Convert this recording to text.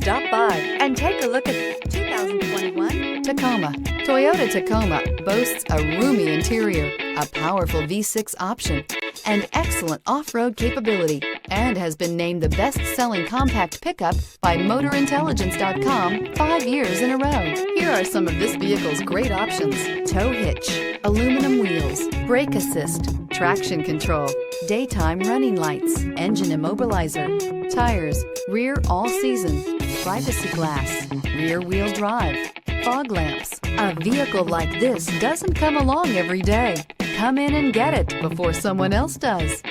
Stop by and take a look at 2021 Tacoma. Toyota Tacoma boasts a roomy interior, a powerful V6 option, and excellent off-road capability, and has been named the best-selling compact pickup by MotorIntelligence.com 5 years in a row. Here are some of this vehicle's great options: tow hitch, aluminum wheels, brake assist, traction control, daytime running lights, engine immobilizer, tires, rear all-season, privacy glass, rear-wheel drive, fog lamps. A vehicle like this doesn't come along every day. Come in and get it before someone else does.